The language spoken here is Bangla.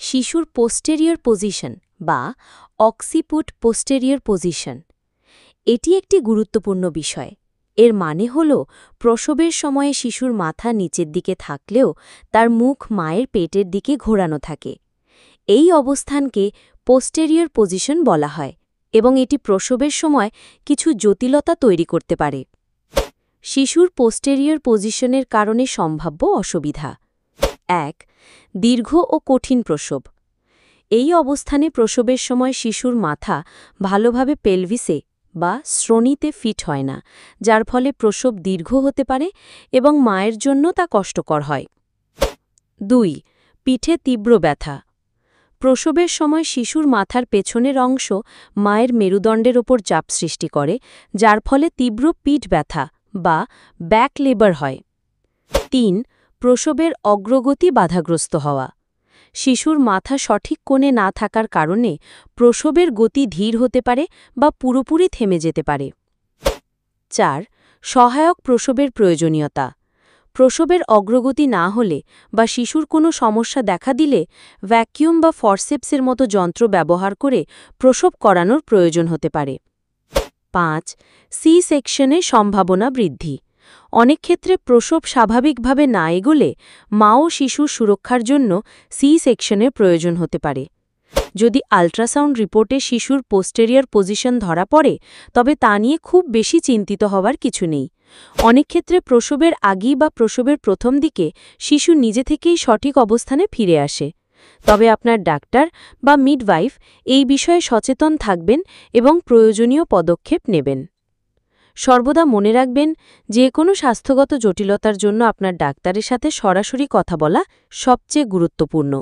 শিশুর পোস্টেরিয়র পজিশন বা অক্সিপুট পোস্টেরিয়র পজিশন এটি একটি গুরুত্বপূর্ণ বিষয়। এর মানে হল প্রসবের সময়ে শিশুর মাথা নিচের দিকে থাকলেও তার মুখ মায়ের পেটের দিকে ঘোরানো থাকে। এই অবস্থানকে পোস্টেরিয়র পজিশন বলা হয় এবং এটি প্রসবের সময় কিছু জটিলতা তৈরি করতে পারে। শিশুর পোস্টেরিয়র পজিশনের কারণে সম্ভাব্য অসুবিধা: ১. দীর্ঘ ও কঠিন প্রসব। এই অবস্থানে প্রসবের সময় শিশুর মাথা ভালোভাবে পেলভিসে বা শ্রোণিতে ফিট হয় না, যার ফলে প্রসব দীর্ঘ হতে পারে এবং মায়ের জন্য তা কষ্টকর হয়। ২. পিঠে তীব্র ব্যথা। প্রসবের সময় শিশুর মাথার পেছনের অংশ মায়ের মেরুদণ্ডের ওপর চাপ সৃষ্টি করে, যার ফলে তীব্র পিঠ ব্যথা বা ব্যাক লেবার হয়। ৩. প্রসবের অগ্রগতি বাধাগ্রস্ত হওয়া। শিশুর মাথা সঠিক কোণে না থাকার কারণে প্রসবের গতি ধীর হতে পারে বা পুরোপুরি থেমে যেতে পারে। ৪. সহায়ক প্রসবের প্রয়োজনীয়তা। প্রসবের অগ্রগতি না হলে বা শিশুর কোনো সমস্যা দেখা দিলে ভ্যাকুয়াম বা ফরসেপসের মতো যন্ত্র ব্যবহার করে প্রসব করানোর প্রয়োজন হতে পারে। ৫. সি সেকশনের সম্ভাবনা বৃদ্ধি। অনেক ক্ষেত্রে প্রসব স্বাভাবিকভাবে না এগোলে মা ও শিশুর সুরক্ষার জন্য সি সেকশনের প্রয়োজন হতে পারে। যদি আল্ট্রাসাউন্ড রিপোর্টে শিশুর পোস্টেরিয়র পজিশন ধরা পড়ে, তবে তা নিয়ে খুব বেশি চিন্তিত হওয়ার কিছু নেই। অনেক ক্ষেত্রে প্রসবের আগেই বা প্রসবের প্রথম দিকে শিশু নিজে থেকেই সঠিক অবস্থানে ফিরে আসে। তবে আপনার ডাক্তার বা মিডওয়াইফ এই বিষয়ে সচেতন থাকবেন এবং প্রয়োজনীয় পদক্ষেপ নেবেন। সর্বদা মনে রাখবেন, যে কোনো স্বাস্থ্যগত জটিলতার জন্য আপনার ডাক্তারের সাথে সরাসরি কথা বলা সবচেয়ে গুরুত্বপূর্ণ।